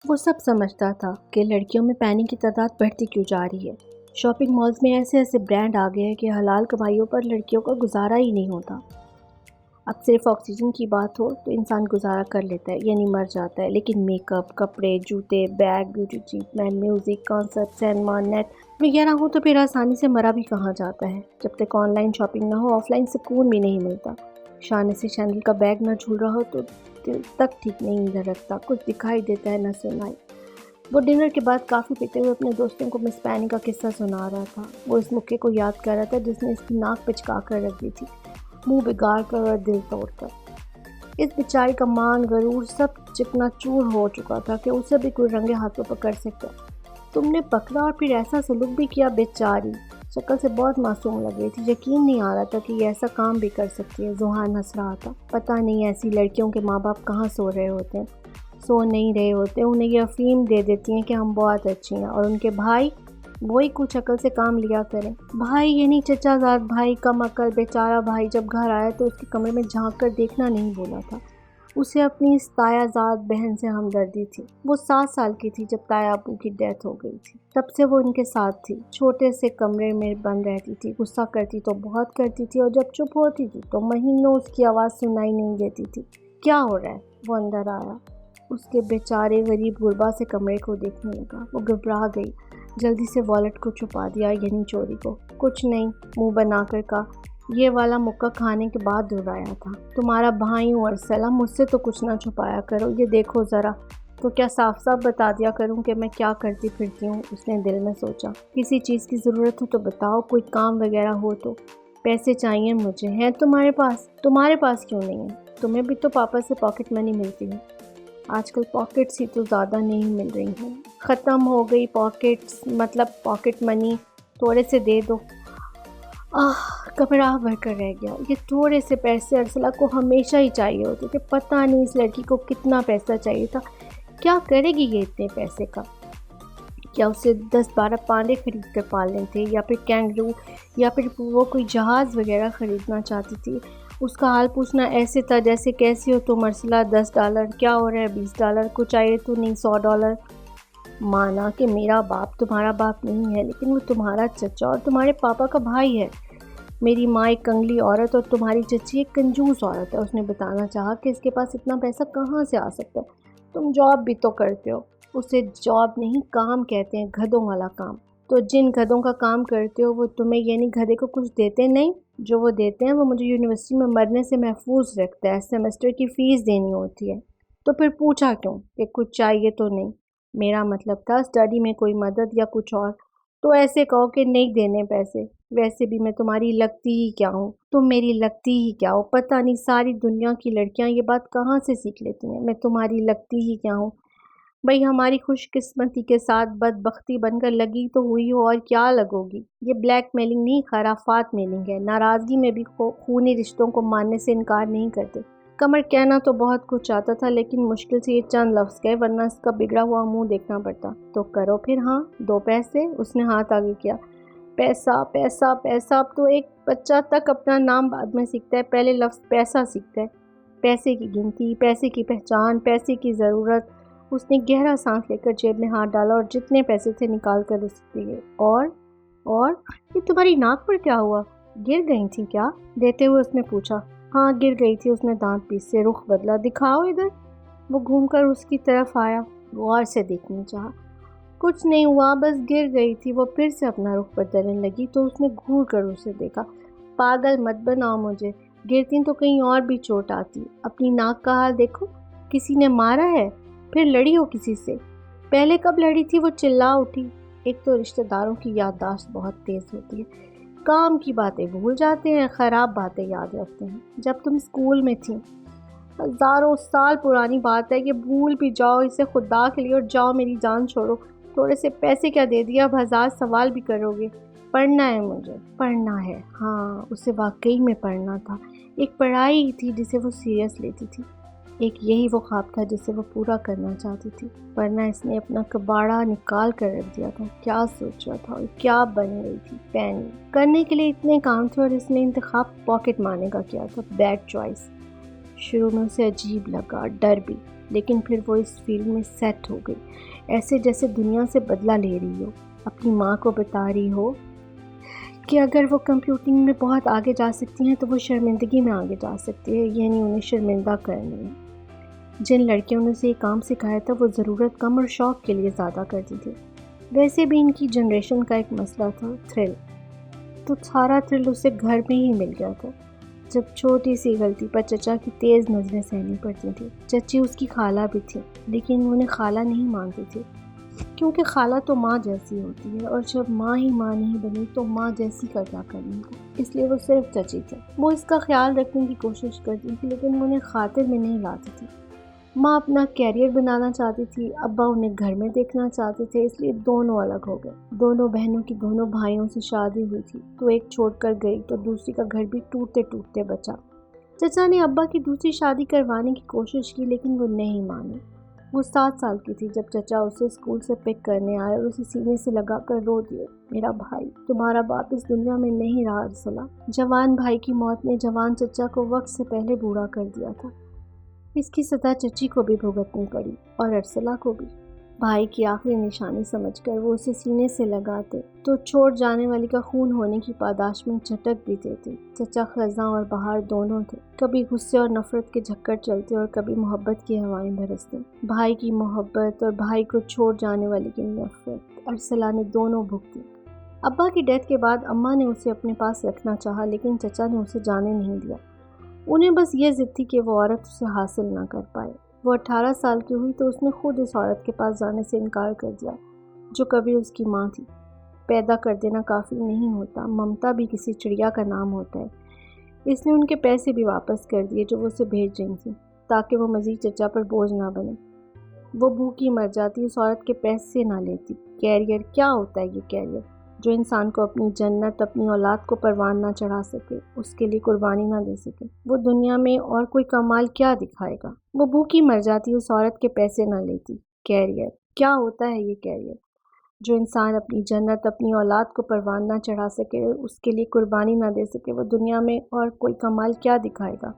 وہ سب سمجھتا تھا کہ لڑکیوں میں پینی کی تعداد بڑھتی کیوں جا رہی ہے۔ شاپنگ مالز میں ایسے ایسے برانڈ آ گئے ہیں کہ حلال کمائیوں پر لڑکیوں کا گزارا ہی نہیں ہوتا۔ اب صرف آکسیجن کی بات ہو تو انسان گزارا کر لیتا ہے، یعنی مر جاتا ہے، لیکن میک اپ، کپڑے، جوتے، bag, beauty treatment, music, concert, cinema, net وغیرہ ہو تو پھر آسانی سے مرا بھی کہاں جاتا ہے۔ جب تک آن لائن شاپنگ نہ ہو آف لائن سکون بھی نہیں ملتا۔ شانے سے شینڈل کا بیگ نہ جھول رہا ہو تو دل تک ٹھیک نہیں رکھتا، کچھ دکھائی دیتا ہے نہ سنائی۔ وہ ڈنر کے بعد کافی پیتے ہوئے اپنے دوستوں کو مس پینی کا قصہ سنا رہا تھا۔ وہ اس مکے کو یاد کر رہا تھا جس نے اس کی ناک پہ چکا کر رکھ دی تھی، منہ بگاڑ کر اور دل توڑ کر۔ اس بیچاری کا مان غرور سب چکنا چور ہو چکا تھا کہ اسے بھی کوئی رنگے ہاتھوں پکڑ سکتا۔ تم نے پکڑا اور پھر ایسا سلوک بھی کیا؟ بیچاری شکل سے بہت معصوم لگ رہی تھی، یقین نہیں آ رہا تھا کہ یہ ایسا کام بھی کر سکتی ہے۔ ذوحان ہنس رہا تھا۔ پتہ نہیں ایسی لڑکیوں کے ماں باپ کہاں سو رہے ہوتے ہیں، سو نہیں رہے ہوتے، انہیں یہ افہیم دے دیتی ہیں کہ ہم بہت اچھی ہیں، اور ان کے بھائی وہی کچھ عقل سے کام لیا کریں۔ بھائی یعنی چچا زاد بھائی، کم عقل بیچارہ بھائی جب گھر آیا تو اس کے کمرے میں جھانک کر دیکھنا نہیں بولا تھا۔ اسے اپنی اس تایا زاد بہن سے ہمدردی تھی۔ وہ 7 سال کی تھی جب تایا ابو کی ڈیتھ ہو گئی تھی، تب سے وہ ان کے ساتھ تھی۔ چھوٹے سے کمرے میں بند رہتی تھی، غصہ کرتی تو بہت کرتی تھی، اور جب چپ ہوتی تھی تو مہینوں اس کی آواز سنائی نہیں دیتی تھی۔ کیا ہو رہا ہے؟ وہ اندر آیا، اس کے بیچارے غریب غربا سے کمرے کو دیکھنے لگا۔ وہ گھبرا گئی، جلدی سے والٹ کو چھپا دیا، یعنی چوری کو۔ کچھ نہیں، منہ بنا کر کہا، یہ والا مکہ کھانے کے بعد دہرایا تھا۔ تمہارا بھائی ہوں ارسلہ، مجھ سے تو کچھ نہ چھپایا کرو، یہ دیکھو ذرا۔ تو کیا صاف صاف بتا دیا کروں کہ میں کیا کرتی پھرتی ہوں؟ اس نے دل میں سوچا۔ کسی چیز کی ضرورت ہو تو بتاؤ، کوئی کام وغیرہ ہو تو۔ پیسے چاہیے مجھے، ہیں تمہارے پاس؟ تمہارے پاس کیوں نہیں ہے؟ تمہیں بھی تو پاپا سے پاکٹ منی ملتی ہے۔ آج کل پاکٹس ہی تو زیادہ نہیں مل رہی ہیں، ختم ہو گئی پاکٹس، مطلب پاکٹ منی، تھوڑے سے دے دو۔ گھبراہ بھر کر رہ گیا۔ یہ تھوڑے سے پیسے ارسلہ کو ہمیشہ ہی چاہیے ہوتے تھے، پتہ نہیں اس لڑکی کو کتنا پیسہ چاہیے تھا۔ کیا کرے گی یہ اتنے پیسے کا؟ کیا اسے 10-12 پانڈے خرید کر پالنے تھے، یا پھر کینگرو، یا پھر وہ کوئی جہاز وغیرہ خریدنا چاہتی تھی؟ اس کا حال پوچھنا ایسے تھا جیسے کیسی ہو تم ارسلہ، $10 کیا ہو رہا ہے، $20 کچھ چاہیے تو نہیں، $100۔ مانا کہ میرا باپ تمہارا باپ نہیں ہے، لیکن وہ تمہارا چچا اور تمہارے پاپا کا بھائی ہے۔ میری ماں ایک کنگلی عورت اور تمہاری چچی ایک کنجوس عورت ہے۔ اس نے بتانا چاہا کہ اس کے پاس اتنا پیسہ کہاں سے آ سکتا ہے۔ تم جاب بھی تو کرتے ہو۔ اسے جاب نہیں، کام کہتے ہیں، گدھوں والا کام۔ تو جن گدھوں کا کام کرتے ہو وہ تمہیں یعنی گدھے کو کچھ دیتے نہیں؟ جو وہ دیتے ہیں وہ مجھے یونیورسٹی میں مرنے سے محفوظ رکھتا ہے، سیمسٹر کی فیس دینی ہوتی ہے۔ تو پھر پوچھا کیوں کہ کچھ چاہیے تو نہیں؟ میرا مطلب تھا اسٹڈی میں کوئی مدد یا کچھ اور۔ تو ایسے کہو کہ نہیں دینے پیسے۔ ویسے بھی میں تمہاری لگتی ہی کیا ہوں؟ تم میری لگتی ہی کیا ہو؟ پتہ نہیں ساری دنیا کی لڑکیاں یہ بات کہاں سے سیکھ لیتی ہیں، میں تمہاری لگتی ہی کیا ہوں؟ بھئی ہماری خوش قسمتی کے ساتھ بدبختی بن کر لگی تو ہوئی ہو، اور کیا لگو گی؟ یہ بلیک میلنگ نہیں، خرافات میلنگ ہے۔ ناراضگی میں بھی خونی رشتوں کو ماننے سے انکار نہیں کرتے۔ قمر کہنا تو بہت کچھ چاہتا تھا، لیکن مشکل سے یہ چند لفظ کہے، ورنہ اس کا بگڑا ہوا منہ دیکھنا پڑتا۔ تو کرو پھر، ہاں 2 پیسے۔ اس نے ہاتھ آگے کیا۔ پیسہ پیسہ پیسہ، اب تو ایک بچہ تک اپنا نام بعد میں سیکھتا ہے، پہلے لفظ پیسہ سیکھتا ہے۔ پیسے کی گنتی، پیسے کی پہچان، پیسے کی ضرورت۔ اس نے گہرا سانس لے کر جیب میں ہاتھ ڈالا اور جتنے پیسے تھے نکال کر اسے دیے۔ اور یہ تمہاری ناک پر کیا ہوا؟ گر گئی تھی کیا؟ دیتے ہوئے اس نے پوچھا۔ ہاں گر گئی تھی۔ اس نے دانت پیس سے رخ بدلا۔ دکھاؤ ادھر۔ وہ گھوم کر اس کی طرف آیا، غور سے دیکھنا چاہا۔ کچھ نہیں ہوا، بس گر گئی تھی۔ وہ پھر سے اپنا رخ بدلنے لگی تو اس نے گھور کر اسے دیکھا۔ پاگل مت بناؤ مجھے، گرتی تو کہیں اور بھی چوٹ آتی۔ اپنی ناک کا حال دیکھو، کسی نے مارا ہے؟ پھر لڑی ہو کسی سے؟ پہلے کب لڑی تھی؟ وہ چلا اٹھی۔ ایک تو رشتہ داروں کی یادداشت بہت تیز ہوتی ہے، کام کی باتیں بھول جاتے ہیں، خراب باتیں یاد رکھتے ہیں۔ جب تم اسکول میں تھیں، ہزاروں سال پرانی بات ہے، یہ بھول بھی جاؤ اسے خدا کے لیے اور جاؤ، میری جان چھوڑو۔ تھوڑے سے پیسے کیا دے دیا، اب 1000 سوال بھی کرو گے؟ پڑھنا ہے مجھے۔ پڑھنا ہے؟ ہاں، اسے واقعی میں پڑھنا تھا۔ ایک پڑھائی ہی تھی جسے وہ سیریس لیتی تھی، ایک یہی وہ خواب تھا جسے وہ پورا کرنا چاہتی تھی، ورنہ اس نے اپنا کباڑا نکال کر رکھ دیا تھا۔ کیا سوچ رہا تھا اور کیا بن رہی تھی پینی؟ کرنے کے لیے اتنے کام تھے اور اس نے انتخاب پاکٹ مارنے کا کیا تھا۔ Bad choice. شروع میں اسے عجیب لگا، ڈر بھی، لیکن پھر وہ اس فیلڈ میں سیٹ ہو گئی، ایسے جیسے دنیا سے بدلہ لے رہی ہو۔ اپنی ماں کو بتا رہی ہو کہ اگر وہ کمپیوٹنگ میں بہت آگے جا سکتی ہیں تو وہ شرمندگی میں آگے جا سکتی ہے، یعنی انہیں شرمندہ کرنی ہے۔ جن لڑکیوں نے اسے یہ کام سکھایا تھا وہ ضرورت کم اور شوق کے لیے زیادہ کرتی تھی۔ ویسے بھی ان کی جنریشن کا ایک مسئلہ تھا تھرل، تو سارا تھرل اسے گھر میں ہی مل گیا تھا۔ جب چھوٹی سی غلطی پر چچا کی تیز نظریں سہنی پڑتی تھیں۔ چچی اس کی خالہ بھی تھی، لیکن انہیں خالہ نہیں مانتی تھی، کیونکہ خالہ تو ماں جیسی ہوتی ہے، اور جب ماں ہی ماں نہیں بنی تو ماں جیسی کا کیا کرنے کا، اس لیے وہ صرف چچی تھی۔ وہ اس کا خیال رکھنے کی کوشش کرتی تھی، لیکن وہ انہیں خاطر میں نہیں لاتی تھی۔ ماں اپنا کیریئر بنانا چاہتی تھی، ابا انہیں گھر میں دیکھنا چاہتے تھے، اس لیے دونوں الگ ہو گئے۔ دونوں بہنوں کی دونوں بھائیوں سے شادی ہوئی تھی، تو ایک چھوڑ کر گئی تو دوسری کا گھر بھی ٹوٹتے ٹوٹتے بچا۔ چچا نے ابا کی دوسری شادی کروانے کی کوشش کی، لیکن وہ نہیں مانے۔ وہ 7 سال کی تھی جب چچا اسے اسکول سے پک کرنے آئے اور اسے سینے سے لگا کر رو دیے، میرا بھائی، تمہارا باپ اس دنیا میں نہیں رہا ارسلہ۔ جوان بھائی کی موت نے جوان چچا کو وقت سے پہلے بوڑھا کر دیا تھا۔ اس کی سزا چچی کو بھی بھگتنی پڑی اور ارسلہ کو بھی۔ بھائی کی آخری نشانی سمجھ کر وہ اسے سینے سے لگاتے تو چھوڑ جانے والی کا خون ہونے کی پاداش میں جھٹک بھی دیتے۔ چچا خزاں اور بہار دونوں تھے، کبھی غصے اور نفرت کے جھکڑ چلتے اور کبھی محبت کی ہوائیں برستے۔ بھائی کی محبت اور بھائی کو چھوڑ جانے والی کی نفرت ارسلہ نے دونوں بھگتی۔ ابا کی ڈیتھ کے بعد اماں نے اسے اپنے پاس رکھنا چاہا، لیکن چچا نے اسے جانے نہیں دیا۔ انہیں بس یہ ضد تھی کہ وہ عورت اسے حاصل نہ کر پائے۔ وہ 18 سال کی ہوئی تو اس نے خود اس عورت کے پاس جانے سے انکار کر دیا جو کبھی اس کی ماں تھی۔ پیدا کر دینا کافی نہیں ہوتا، ممتا بھی کسی چڑیا کا نام ہوتا ہے۔ اس نے ان کے پیسے بھی واپس کر دیے جو وہ اسے بھیج رہی تھیں، تاکہ وہ مزید چچا پر بوجھ نہ بنے۔ وہ بھوکی مر جاتی، اس عورت کے پیسے نہ لیتی۔ کیریئر کیا ہوتا ہے؟ یہ کیریئر جو انسان کو اپنی جنت، اپنی اولاد کو پروان نہ چڑھا سکے، اس کے لیے قربانی نہ دے سکے، وہ دنیا میں اور کوئی کمال کیا دکھائے گا؟ وہ بھوکی مر جاتی، اس عورت کے پیسے نہ لیتی۔ کیریئر کیا ہوتا ہے؟ یہ کیریئر جو انسان اپنی جنت، اپنی اولاد کو پروان نہ چڑھا سکے، اس کے لیے قربانی نہ دے سکے، وہ دنیا میں اور کوئی کمال کیا دکھائے گا؟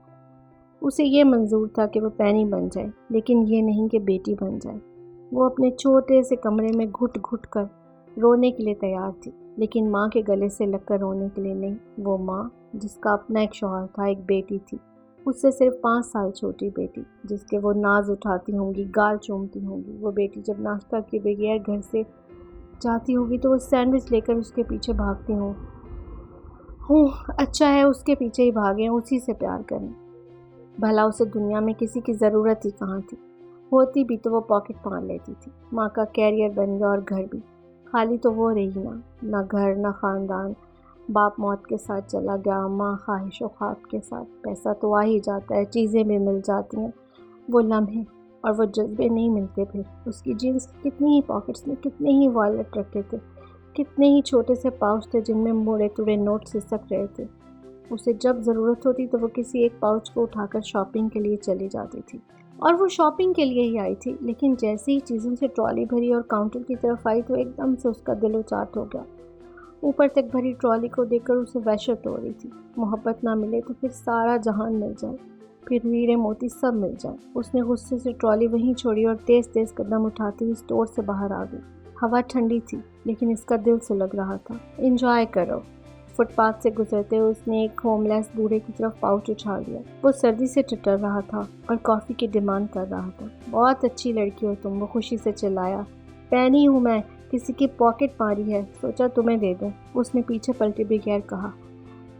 اسے یہ منظور تھا کہ وہ پینی بن جائے، لیکن یہ نہیں کہ بیٹی بن جائے۔ وہ اپنے چھوٹے سے کمرے میں گھٹ گھٹ کر رونے کے لیے تیار تھی، لیکن ماں کے گلے سے لگ کر رونے کے لیے نہیں۔ وہ ماں جس کا اپنا ایک شوہر تھا، ایک بیٹی تھی، اس سے صرف 5 سال چھوٹی بیٹی، جس کے وہ ناز اٹھاتی ہوں گی، گال چومتی ہوں گی۔ وہ بیٹی جب ناشتہ کے بغیر گھر سے جاتی ہوگی تو وہ سینڈوچ لے کر اس کے پیچھے بھاگتی ہوں۔ اچھا ہے اس کے پیچھے ہی بھاگیں، اسی سے پیار کریں۔ بھلا اسے دنیا میں کسی کی ضرورت ہی کہاں تھی؟ ہوتی بھی تو وہ پاکٹ مار لیتی تھی۔ ماں کا کیریئر بن گیا اور گھر بھی، خالی تو وہ رہی نہ گھر نہ خاندان۔ باپ موت کے ساتھ چلا گیا، ماں خواہش و خواب کے ساتھ۔ پیسہ تو آ ہی جاتا ہے، چیزیں بھی مل جاتی ہیں، وہ لمحے اور وہ جذبے نہیں ملتے پھر۔ اس کی جینس کی کتنی ہی پاکٹس میں کتنے ہی والیٹ رکھے تھے، کتنے ہی چھوٹے سے پاؤچ تھے جن میں موڑے توڑے نوٹ سسک رہے تھے۔ اسے جب ضرورت ہوتی تو وہ کسی ایک پاؤچ کو اٹھا کر شاپنگ کے لیے چلی جاتی تھی، اور وہ شاپنگ کے لیے ہی آئی تھی، لیکن جیسے ہی چیزوں سے ٹرالی بھری اور کاؤنٹر کی طرف آئی تو ایک دم سے اس کا دل اچاٹ ہو گیا۔ اوپر تک بھری ٹرالی کو دیکھ کر اسے وحشت ہو رہی تھی۔ محبت نہ ملے تو پھر سارا جہان مل جائے، پھر ہیرے موتی سب مل جائے۔ اس نے غصے سے ٹرالی وہیں چھوڑی اور تیز تیز قدم اٹھاتی ہوئی اسٹور سے باہر آ گئی۔ ہوا ٹھنڈی تھی، لیکن اس کا دل سلگ رہا تھا۔ انجوائے کرو۔ فٹ پاتھ سے گزرتے ہوئے اس نے ایک ہوم لیس بوڑھے کی طرف پاؤچ اچھال دیا۔ وہ سردی سے ٹٹر رہا تھا اور کافی کی ڈیمانڈ کر رہا تھا۔ بہت اچھی لڑکی ہو تم، وہ خوشی سے چلایا۔ پینی ہوں میں، کسی کی پاکٹ ماری ہے، سوچا تمہیں دے دوں۔ اس نے پیچھے پلٹے بغیر کہا،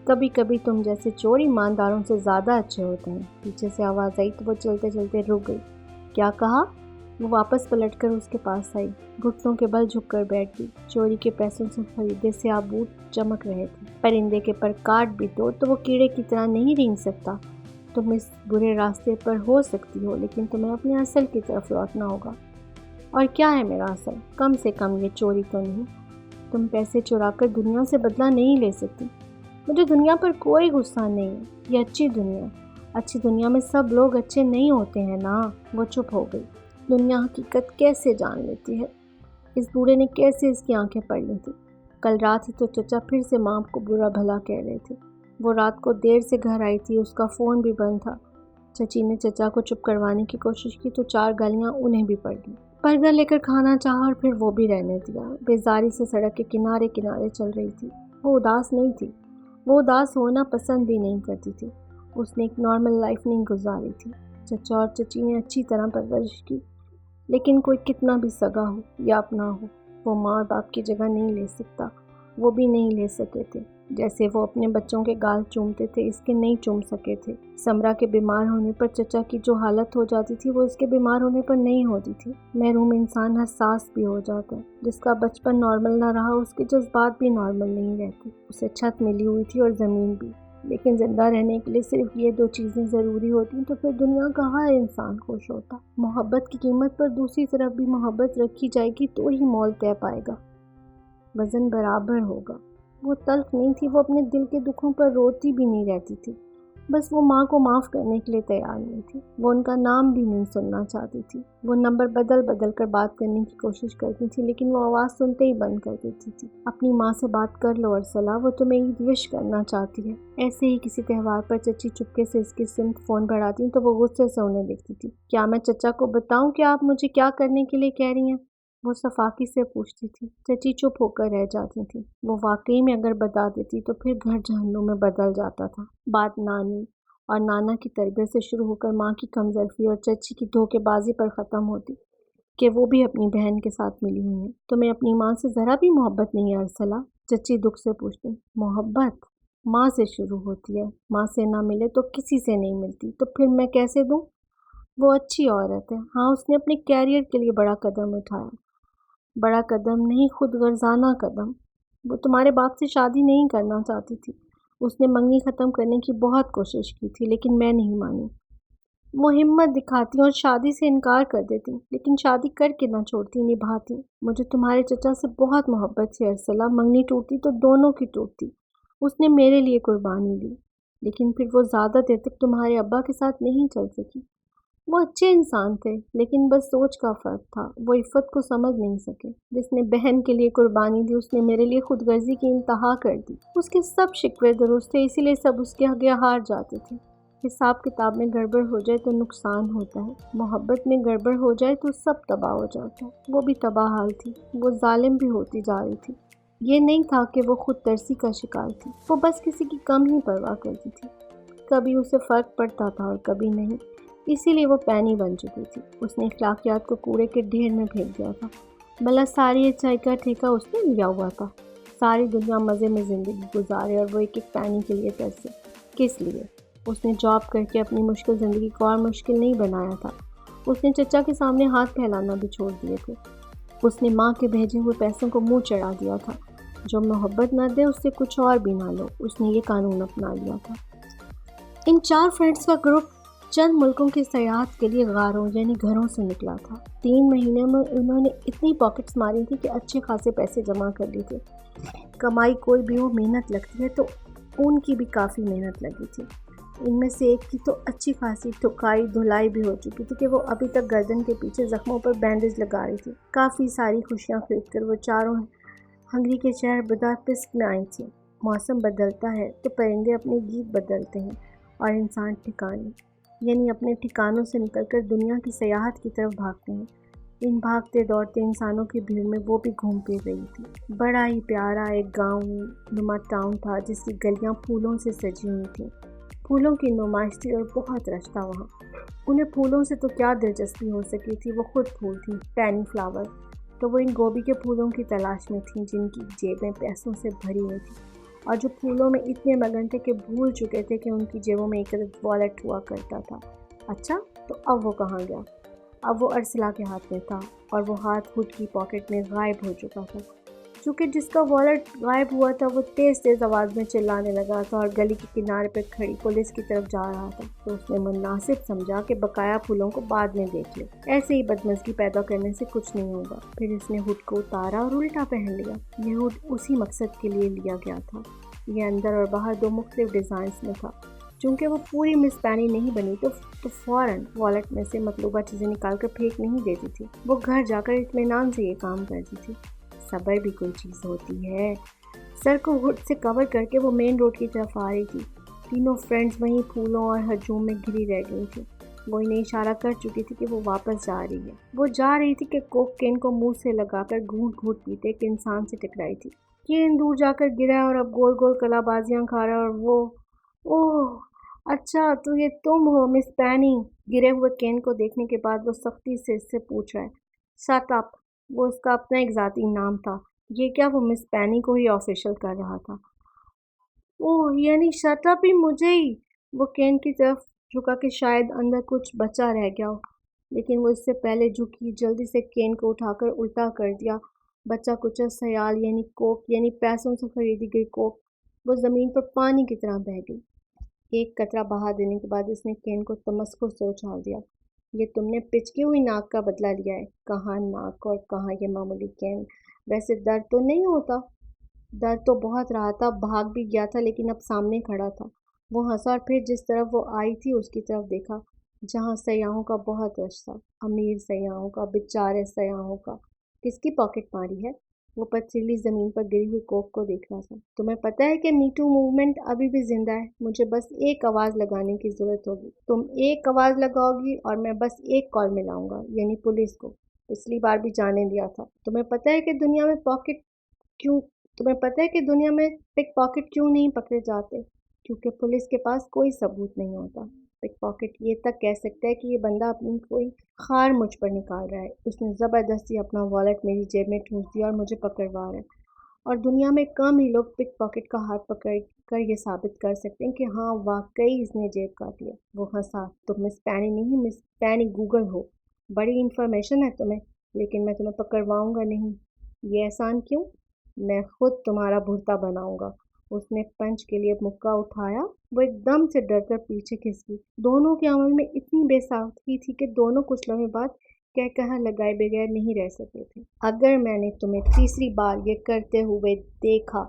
کبھی کبھی تم جیسے چور ایمانداروں سے زیادہ اچھے ہوتے ہیں۔ پیچھے سے آواز آئی تو وہ چلتے چلتے رک گئی۔ کیا کہا؟ وہ واپس پلٹ کر اس کے پاس آئی، گھٹنوں کے بل جھک کر بیٹھ گئی۔ چوری کے پیسوں سے خریدے سیاہ بوٹ چمک رہے تھے۔ پرندے کے پر کاٹ بھی دو تو وہ کیڑے کی طرح نہیں رینگ سکتا۔ تم اس برے راستے پر ہو سکتی ہو، لیکن تمہیں اپنے اصل کی طرف لوٹنا ہوگا۔ اور کیا ہے میرا اصل؟ کم سے کم یہ چوری تو نہیں۔ تم پیسے چرا کر دنیا سے بدلہ نہیں لے سکتی۔ مجھے دنیا پر کوئی غصہ نہیں ہے، یہ اچھی دنیا ہے۔ اچھی دنیا میں سب لوگ اچھے نہیں ہوتے ہیں نا۔ وہ چپ ہو گئی۔ دنیا حقیقت کیسے جان لیتی ہے؟ اس بوڑھے نے کیسے اس کی آنکھیں پڑھ لی تھی؟ کل رات ہی تو چچا پھر سے ماں کو برا بھلا کہہ رہے تھے۔ وہ رات کو دیر سے گھر آئی تھی، اس کا فون بھی بند تھا۔ چچی نے چچا کو چپ کروانے کی کوشش کی تو 4 گالیاں انہیں بھی پڑ گئی۔ برگر لے کر کھانا چاہا اور پھر وہ بھی رہنے دیا۔ بیزاری سے سڑک کے کنارے کنارے چل رہی تھی۔ وہ اداس نہیں تھی، وہ اداس ہونا پسند بھی نہیں کرتی تھی۔ اس نے ایک نارمل لائف نہیں گزاری تھی۔ چچا اور چچی نے اچھی طرح پرورش کی، لیکن کوئی کتنا بھی سگا ہو یا اپنا ہو، وہ ماں اور باپ کی جگہ نہیں لے سکتا۔ وہ بھی نہیں لے سکے تھے۔ جیسے وہ اپنے بچوں کے گال چومتے تھے، اس کے نہیں چوم سکے تھے۔ سمرا کے بیمار ہونے پر چچا کی جو حالت ہو جاتی تھی وہ اس کے بیمار ہونے پر نہیں ہوتی تھی۔ محروم انسان حساس بھی ہو جاتا ہے۔ جس کا بچپن نارمل نہ رہا اس کے جذبات بھی نارمل نہیں رہتے۔ اسے چھت ملی ہوئی تھی اور زمین بھی، لیکن زندہ رہنے کے لیے صرف یہ 2 چیزیں ضروری ہوتی تو پھر دنیا کا ہر انسان خوش ہوتا۔ محبت کی قیمت پر دوسری طرف بھی محبت رکھی جائے گی تو ہی مول طے پائے گا، وزن برابر ہوگا۔ وہ تلخ نہیں تھی، وہ اپنے دل کے دکھوں پر روتی بھی نہیں رہتی تھی، بس وہ ماں کو معاف کرنے کے لیے تیار نہیں تھی۔ وہ ان کا نام بھی نہیں سننا چاہتی تھی۔ وہ نمبر بدل بدل کر بات کرنے کی کوشش کرتی تھی، لیکن وہ آواز سنتے ہی بند کر دیتی تھی۔ اپنی ماں سے بات کر لو ارسلہ، وہ تمہیں عید وش کرنا چاہتی ہے۔ ایسے ہی کسی تہوار پر چچی چپکے سے اس کی سمت فون بڑھاتی تو وہ غصے سے انہیں دیکھتی تھی۔ کیا میں چچا کو بتاؤں کہ آپ مجھے کیا کرنے کے لیے کہہ رہی ہیں؟ وہ صفاقی سے پوچھتی تھی۔ چچی چپ ہو کر رہ جاتی تھی۔ وہ واقعی میں اگر بتا دیتی تو پھر گھر جہنم میں بدل جاتا تھا۔ بات نانی اور نانا کی تربیت سے شروع ہو کر ماں کی کمزرفی اور چچی کی دھوکے بازی پر ختم ہوتی کہ وہ بھی اپنی بہن کے ساتھ ملی ہوئی ہیں۔ تمہیں اپنی ماں سے ذرا بھی محبت نہیں ہے ارسلہ؟ چچی دکھ سے پوچھتی۔ محبت ماں سے شروع ہوتی ہے، ماں سے نہ ملے تو کسی سے نہیں ملتی، تو پھر میں کیسے دوں؟ وہ اچھی عورت ہے، ہاں اس نے اپنے کیریئر کے لیے بڑا قدم اٹھایا۔ بڑا قدم نہیں، خود غرضانہ قدم۔ وہ تمہارے باپ سے شادی نہیں کرنا چاہتی تھی۔ اس نے منگنی ختم کرنے کی بہت کوشش کی تھی، لیکن میں نہیں مانی۔ وہ ہمت دکھاتی اور شادی سے انکار کر دیتی، لیکن شادی کر کے نہ چھوڑتی، نبھاتی۔ مجھے تمہارے چچا سے بہت محبت تھی ارسلہ، منگنی ٹوٹتی تو دونوں کی ٹوٹتی۔ اس نے میرے لیے قربانی دی، لیکن پھر وہ زیادہ دیر تک تمہارے ابا کے ساتھ نہیں چل سکی۔ وہ اچھے انسان تھے، لیکن بس سوچ کا فرق تھا۔ وہ عفت کو سمجھ نہیں سکے۔ جس نے بہن کے لیے قربانی دی اس نے میرے لیے خود غرضی کی انتہا کر دی۔ اس کے سب شکوے درست تھے، اسی لیے سب اس کے آگے ہار جاتے تھے۔ حساب کتاب میں گڑبڑ ہو جائے تو نقصان ہوتا ہے، محبت میں گڑبڑ ہو جائے تو سب تباہ ہو جاتا ہے۔ وہ بھی تباہ حال تھی، وہ ظالم بھی ہوتی جا رہی تھی۔ یہ نہیں تھا کہ وہ خود ترسی کا شکار تھی، وہ بس کسی کی کم ہی پرواہ کرتی تھی۔ کبھی اسے فرق پڑتا تھا اور کبھی نہیں، اسی لیے وہ پینی بن چکی تھی۔ اس نے اخلاقیات کو کوڑے کے ڈھیر میں پھینک دیا تھا۔ بھلا ساری اچھائی کا ٹھیکہ اس نے لیا ہوا تھا۔ ساری دنیا مزے میں زندگی گزارے اور وہ ایک ایک پینی کے لیے ترسے۔ کس لیے؟ اس نے جاب کر کے اپنی مشکل زندگی کو اور مشکل نہیں بنایا تھا۔ اس نے چچا کے سامنے ہاتھ پھیلانا بھی چھوڑ دیے تھے۔ اس نے ماں کے بھیجے ہوئے پیسوں کو منہ چڑھا دیا تھا۔ جو محبت نہ دے اس سے کچھ اور بھی نہ لو، اس نے یہ قانون اپنا لیا تھا۔ ان 4 فرینڈز کا گروپ چند ملکوں کی سیاحت کے لیے غاروں یعنی گھروں سے نکلا تھا۔ 3 مہینے میں انہوں نے اتنی پاکٹس ماری تھی کہ اچھے خاصے پیسے جمع کر لیے تھے۔ کمائی کوئی بھی ہو محنت لگتی ہے، تو ان کی بھی کافی محنت لگی تھی۔ ان میں سے ایک کی تو اچھی خاصی ٹھکائی دھلائی بھی ہو چکی تھی کہ وہ ابھی تک گردن کے پیچھے زخموں پر بینڈیج لگا رہی تھی۔ کافی ساری خوشیاں خرید کر وہ چاروں ہنگری کے شہر بداپسٹ میں آئی تھیں۔ موسم بدلتا ہے تو پرندے اپنے گیت بدلتے ہیں اور انسان ٹھکانے یعنی اپنے ٹھکانوں سے نکل کر دنیا کی سیاحت کی طرف بھاگتے ہیں۔ ان بھاگتے دوڑتے انسانوں کی بھیڑ میں وہ بھی گھوم پھر رہی تھی۔ بڑا ہی پیارا ایک گاؤں نما ٹاؤن تھا جس کی گلیاں پھولوں سے سجی ہوئی تھیں۔ پھولوں کی نمائش تھی اور بہت رش تھا وہاں۔ انہیں پھولوں سے تو کیا دلچسپی ہو سکی تھی، وہ خود پھول تھیں، پینی فلاور۔ تو وہ ان گوبھی کے پھولوں کی تلاش میں تھیں جن کی جیبیں پیسوں سے بھری ہوئی تھیں، اور جو پھولوں میں اتنے مگن تھے کہ بھول چکے تھے کہ ان کی جیبوں میں ایک والیٹ ہوا کرتا تھا۔ اچھا، تو اب وہ کہاں گیا؟ اب وہ ارسلہ کے ہاتھ میں تھا، اور وہ ہاتھ خود کی پاکٹ میں غائب ہو چکا تھا۔ چونکہ جس کا والیٹ غائب ہوا تھا وہ تیز تیز آواز میں چلانے لگا تھا اور گلی کے کنارے پر کھڑی پولیس کی طرف جا رہا تھا، تو اس نے مناسب سمجھا کہ بقایا پھولوں کو بعد میں دیکھ لے، ایسے ہی بدمزگی پیدا کرنے سے کچھ نہیں ہوگا۔ پھر اس نے ہڈ کو اتارا اور الٹا پہن لیا۔ یہ ہڈ اسی مقصد کے لیے لیا گیا تھا۔ یہ اندر اور باہر 2 مختلف ڈیزائنز میں تھا۔ چونکہ وہ پوری مس پینی نہیں بنی تو فوراً والیٹ میں سے مطلوبہ چیزیں نکال کر پھینک نہیں دیتی تھی۔ وہ گھر جا کر اطمینان سے یہ کام کرتی تھی۔ صبر بھی کوئی چیز ہوتی ہے۔ سر کو ہڈ سے کور کر کے وہ مین روڈ کی طرف آ رہی تھی۔ تینوں فرینڈز وہیں پھولوں اور ہجوم میں گھری رہ گئی تھی. وہ انہیں اشارہ کر چکی تھی کہ وہ واپس جا رہی ہے. وہ جا رہی تھی کہ کوک کین کو منہ سے لگا کر گھونٹ گھونٹ پیتے ایک انسان سے ٹکرائی تھی. کین دور جا کر گرا اور اب گول گول کلا بازیاں کھا رہا اور وہ اوہ اچھا تو یہ تم ہو مس پینی. گرے ہوئے کین کو دیکھنے کے بعد وہ سختی سے اس سے پوچھ رہا ہے. Shut up. وہ اس کا اپنا ایک ذاتی نام تھا. یہ کیا وہ مس پینی کو ہی آفیشل کر رہا تھا؟ اوہ یعنی شٹ اپ ہی مجھے ہی. وہ کین کی طرف جھکا کہ شاید اندر کچھ بچا رہ گیا ہو، لیکن وہ اس سے پہلے جھکی جلدی سے کین کو اٹھا کر الٹا کر دیا. بچہ کچھ خیال یعنی کوک یعنی پیسوں سے خریدی گئی کوک وہ زمین پر پانی کی طرح بہہ گئی. ایک قطرہ بہا دینے کے بعد اس نے کین کو تمسخر سے اچھال دیا. یہ تم نے پچکی ہوئی ناک کا بدلہ لیا ہے. کہاں ناک اور کہاں یہ معمولی کین. ویسے درد تو نہیں ہوتا؟ درد تو بہت رہا تھا. بھاگ بھی گیا تھا لیکن اب سامنے کھڑا تھا. وہ ہنسا اور پھر جس طرف وہ آئی تھی اس کی طرف دیکھا جہاں سیاحوں کا بہت رش تھا. امیر سیاحوں کا، بیچارے سیاحوں کا. کس کی پاکٹ ماری ہے؟ وہ پتھریلی زمین پر گری ہوئی کوک کو دیکھ رہا تھا. تمہیں پتہ ہے کہ میٹو موومنٹ ابھی بھی زندہ ہے. مجھے بس ایک آواز لگانے کی ضرورت ہوگی. تم ایک آواز لگاؤ گی اور میں بس ایک کال ملاؤں گا، یعنی پولیس کو. پچھلی بار بھی جانے دیا تھا. تمہیں پتہ ہے کہ دنیا میں پک پاکٹ کیوں نہیں پکڑے جاتے؟ کیونکہ پولیس کے پاس کوئی ثبوت نہیں ہوتا. پک پاکٹ یہ تک کہہ سکتا ہے کہ یہ بندہ اپنی کوئی خار مجھ پر نکال رہا ہے. اس نے زبردستی اپنا والیٹ میری جیب میں ٹھونس دیا اور مجھے پکڑوا رہا ہے. اور دنیا میں کم ہی لوگ پک پاکٹ کا ہاتھ پکڑ کر یہ ثابت کر سکتے ہیں کہ ہاں واقعی اس نے جیب کاٹ لیا. وہ ہنسا. تم مس پینی نہیں، مس پینی گوگل ہو. بڑی انفارمیشن ہے تمہیں، لیکن میں تمہیں پکڑواؤں گا نہیں. یہ احسان کیوں؟ میں خود تمہارا بھرتا بناؤں گا. اس نے پنچ کے لیے مکہ اٹھایا. وہ ایک دم سے ڈر کر پیچھے کھسکی. دونوں کے عمل میں اتنی بے ساختگی تھی کہ دونوں کچھ لمحے بعد کہا لگائے بغیر نہیں رہ سکتے تھے. اگر میں نے تمہیں تیسری بار یہ کرتے ہوئے دیکھا